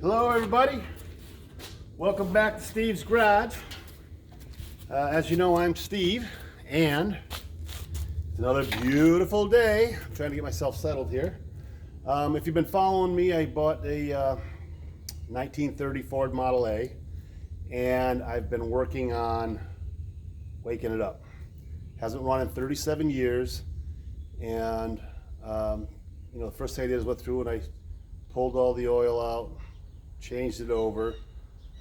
Hello everybody, welcome back to Steve's Garage. As you know, I'm Steve, and it's another beautiful day. I'm trying to get myself settled here. If you've been following me, I bought a 1930 Ford Model A, and I've been working on waking it up. Hasn't run in 37 years, and the first thing I did is went through and I pulled all the oil out, changed it over,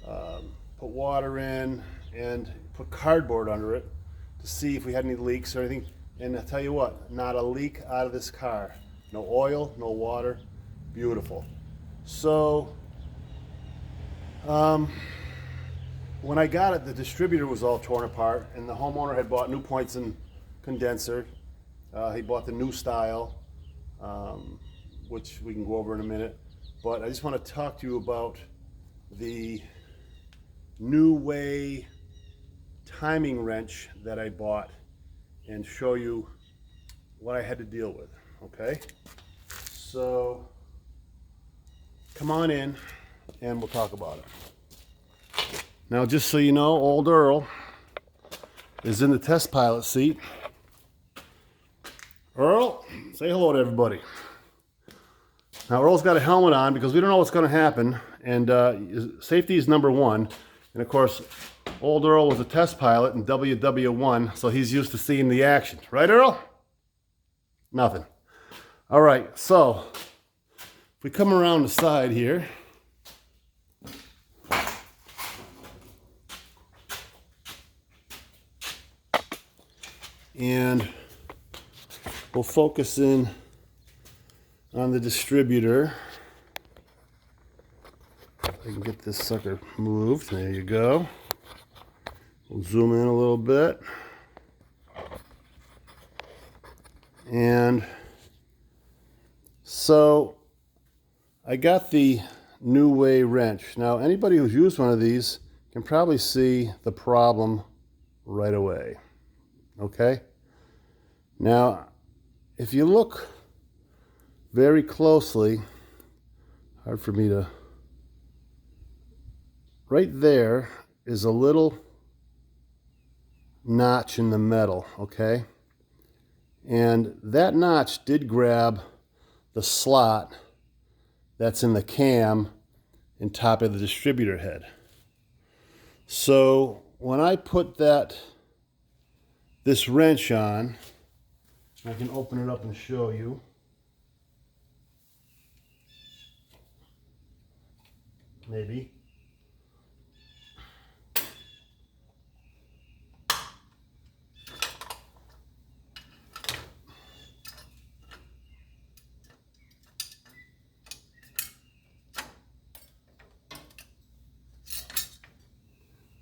put water in, and put cardboard under it to see if we had any leaks or anything. And I'll tell you what, not a leak out of this car. No oil, no water, beautiful. So, when I got it, the distributor was all torn apart, and the homeowner had bought new points and condenser. He bought the new style, which we can go over in a minute. But I just want to talk to you about the New Way timing wrench that I bought and show you what I had to deal with, okay? So, come on in and we'll talk about it. Now, just so you know, old Earl is in the test pilot seat. Earl, say hello to everybody. Now, Earl's got a helmet on because we don't know what's going to happen, and safety is number one. And of course, old Earl was a test pilot in WW1, so he's used to seeing the action. Right, Earl? Nothing. All right, so if we come around the side here, and we'll focus in on the distributor. I can get this sucker moved. There you go. We'll zoom in a little bit. And so I got the New Way wrench. Now, anybody who's used one of these can probably see the problem right away. Okay? Now, if you look very closely, hard for me to, right there is a little notch in the metal, okay? And that notch did grab the slot that's in the cam in top of the distributor head. So when I put this wrench on, I can open it up and show you. Maybe.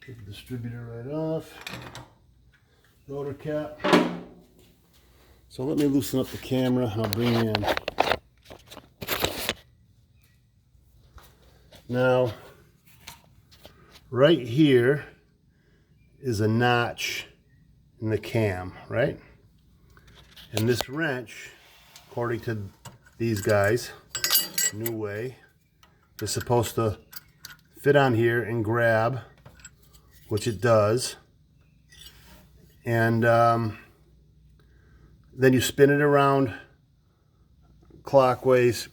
Take the distributor right off. Rotor cap. So let me loosen up the camera and I'll bring you in. Now, right here is a notch in the cam, right? And this wrench, according to these guys, New Way, is supposed to fit on here and grab, which it does. And then you spin it around clockwise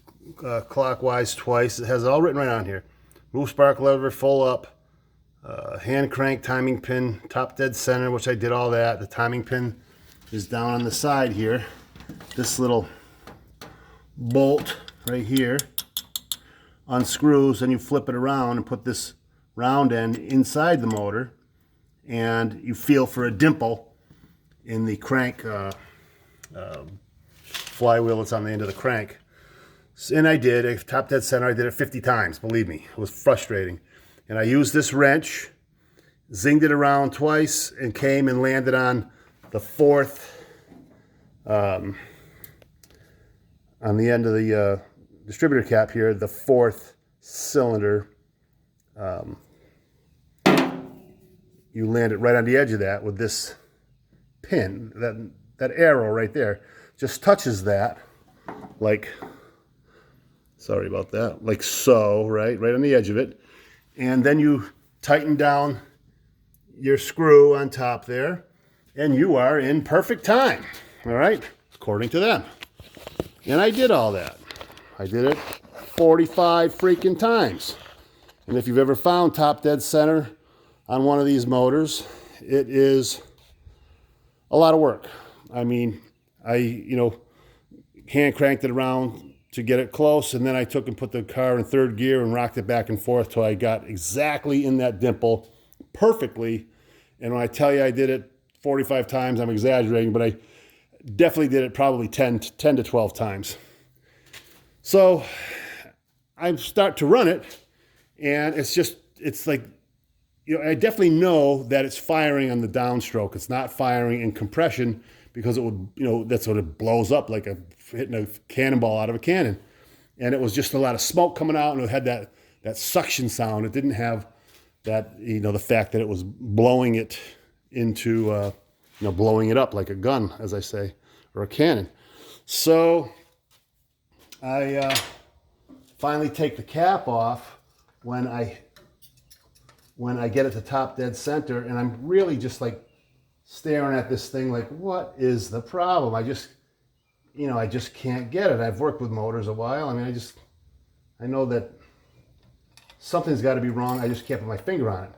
twice. It has it all written right on here. Move spark lever, full up, hand crank, timing pin, top dead center, which I did all that. The timing pin is down on the side here. This little bolt right here unscrews, and you flip it around and put this round end inside the motor, and you feel for a dimple in the crank flywheel that's on the end of the crank. And I did, top dead center, I did it 50 times, believe me. It was frustrating. And I used this wrench, zinged it around twice, and came and landed on the fourth, on the end of the distributor cap here, the fourth cylinder. You land it right on the edge of that with this pin. That arrow right there just touches that, like Sorry about that. Like so, right on the edge of it. And then you tighten down your screw on top there, and you are in perfect time, all right, according to them. And I did all that. I did it 45 freaking times. And if you've ever found top dead center on one of these motors, it is a lot of work. I mean, I hand cranked it around to get it close, and then I took and put the car in third gear and rocked it back and forth till I got exactly in that dimple perfectly. And when I tell you I did it 45 times, I'm exaggerating, but I definitely did it probably 10 to 12 times. So I start to run it, and it's like, I definitely know that it's firing on the downstroke. It's not firing in compression, because it would, that's what it blows up, like hitting a cannonball out of a cannon. And it was just a lot of smoke coming out, and it had that suction sound. It didn't have that, the fact that it was blowing it into, blowing it up like a gun, as I say, or a cannon. So I finally take the cap off when I get it to top dead center, and I'm really just like staring at this thing like, what is the problem? I just can't get it. I've worked with motors a while. I mean, I know that something's got to be wrong. I just can't put my finger on it.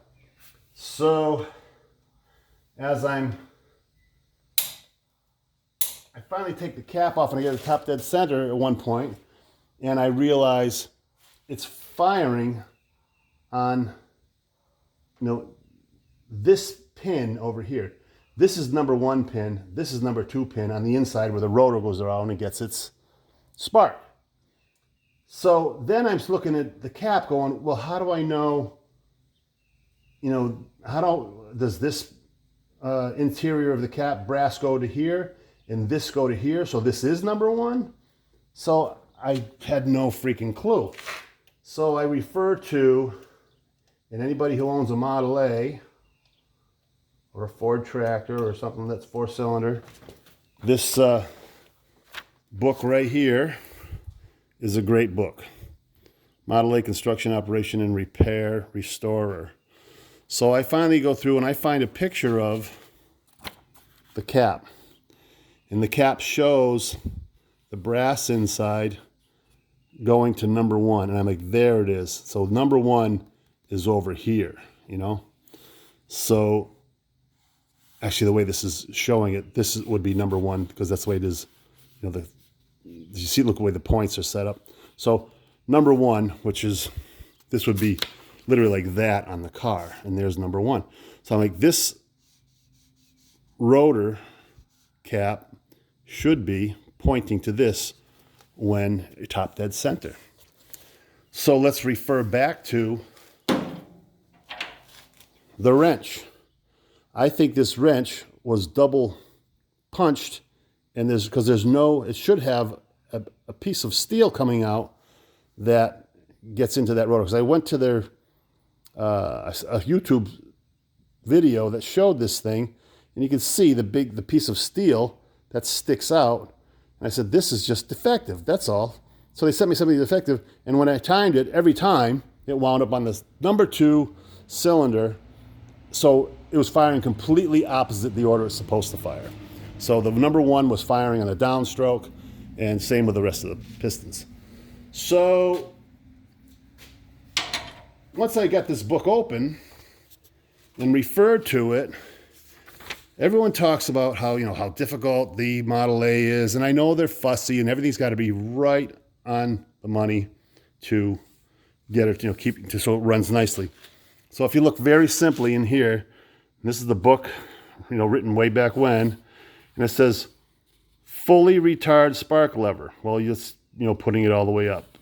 So as I finally take the cap off and I get it top dead center at one point, and I realize it's firing on, this pin over here. This is number 1 pin. This is number 2 pin on the inside where the rotor goes around and gets its spark. So then I'm just looking at the cap going, well, how do I know, does this interior of the cap brass go to here and this go to here? So this is number 1. So I had no freaking clue. So I refer to, and anybody who owns a Model A or a Ford tractor or something that's 4-cylinder, this book right here is a great book. Model A Construction Operation and Repair Restorer. So I finally go through and I find a picture of the cap. And the cap shows the brass inside going to number 1. And I'm like, there it is. So number 1 is over here, So actually the way this is showing it, would be number 1, because that's the way it is, you see, look the way the points are set up. So number 1, this would be literally like that on the car, and there's number 1. So I'm like, this rotor cap should be pointing to this when top dead center. So let's refer back to the wrench. I think this wrench was double punched, and it should have a piece of steel coming out that gets into that rotor. Because I went to their a YouTube video that showed this thing, and you can see the piece of steel that sticks out. And I said, this is just defective, that's all. So they sent me something defective, and when I timed it, every time it wound up on this number 2 cylinder. So it was firing completely opposite the order it's supposed to fire. So the number 1 was firing on the downstroke, and same with the rest of the pistons. So once I got this book open and referred to it, everyone talks about how difficult the Model A is, and I know they're fussy and everything's got to be right on the money to get it, so it runs nicely. So if you look very simply in here, this is the book, written way back when, and it says fully retard spark lever. Well, you're just, putting it all the way up.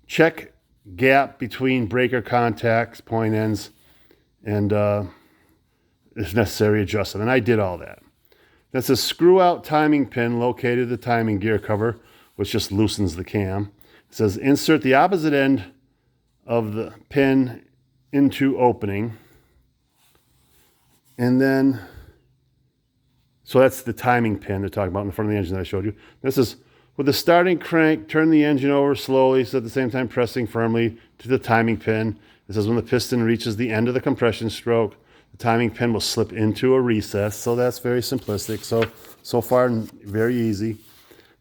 Check gap between breaker contacts, point ends, and if necessary, adjust them. And I did all that. That's a screw out timing pin located at the timing gear cover, which just loosens the cam. It says insert the opposite end of the pin into opening. And then, so that's the timing pin they're talking about in the front of the engine that I showed you. This is With the starting crank, turn the engine over slowly, so at the same time pressing firmly to the timing pin. It says when the piston reaches the end of the compression stroke, the timing pin will slip into a recess. So that's very simplistic. So far, very easy.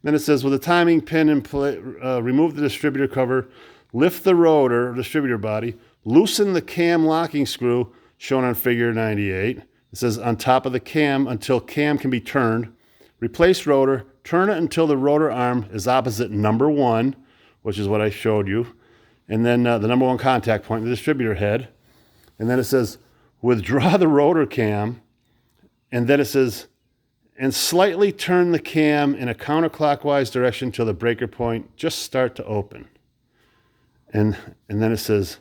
Then it says with the timing pin in place, remove the distributor cover, lift the rotor, distributor body, loosen the cam locking screw, shown on figure 98. It says on top of the cam until cam can be turned. Replace rotor, turn it until the rotor arm is opposite number 1, which is what I showed you. And then the number 1 contact point, the distributor head. And then it says, withdraw the rotor cam. And then it says, and slightly turn the cam in a counterclockwise direction till the breaker point just start to open. And then it says,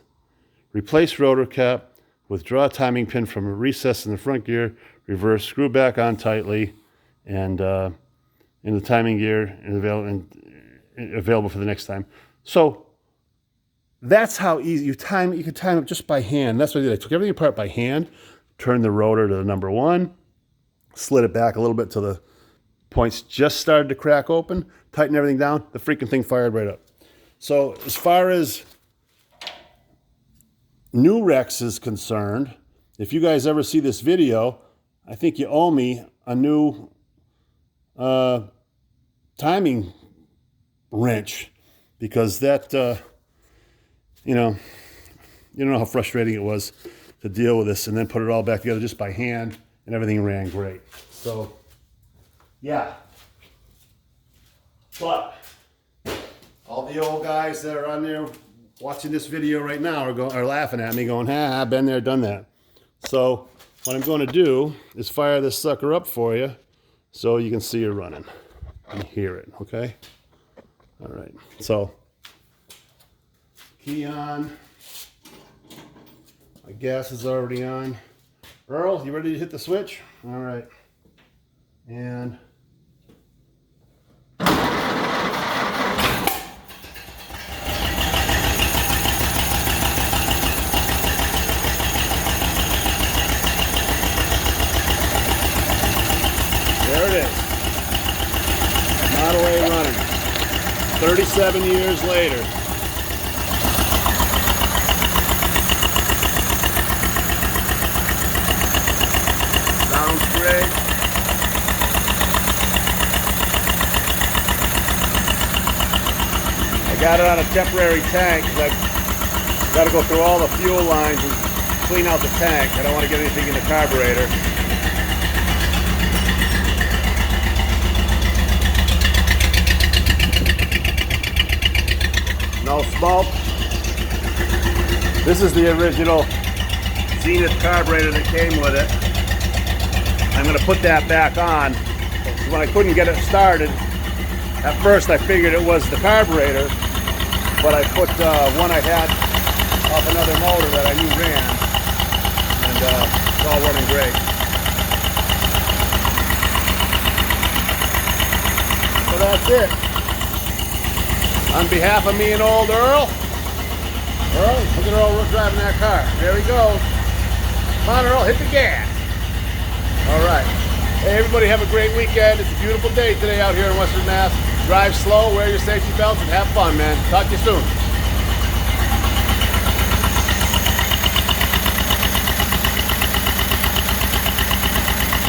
replace rotor cap, withdraw timing pin from a recess in the front gear, reverse, screw back on tightly, and in the timing gear and available for the next time. So that's how easy you time. You can time it just by hand. That's what I did. I took everything apart by hand, turned the rotor to the number 1, slid it back a little bit till the points just started to crack open, tighten everything down, the freaking thing fired right up. So as far as new Rex is concerned, if you guys ever see this video, I think you owe me a new timing wrench, because that, you don't know how frustrating it was to deal with this and then put it all back together just by hand, and everything ran great. So, yeah. But all the old guys that are on there watching this video right now are laughing at me going, I've been there, done that. So what I'm going to do is fire this sucker up for you so you can see it running and hear it, okay? All right, so key on. My gas is already on. Earl, you ready to hit the switch? All right. And there it is. Model A running. 37 years later. Sounds great. I got it on a temporary tank because I've got to go through all the fuel lines and clean out the tank. I don't want to get anything in the carburetor. No smoke. This is the original Zenith carburetor that came with it. I'm going to put that back on. When I couldn't get it started, at first I figured it was the carburetor, but I put one I had off another motor that I knew ran, and it's all running great. So that's it. On behalf of me and old Earl, look at Earl driving that car. There he goes. Come on, Earl, hit the gas. All right. Hey, everybody, have a great weekend. It's a beautiful day today out here in Western Mass. Drive slow, wear your safety belts, and have fun, man. Talk to you soon.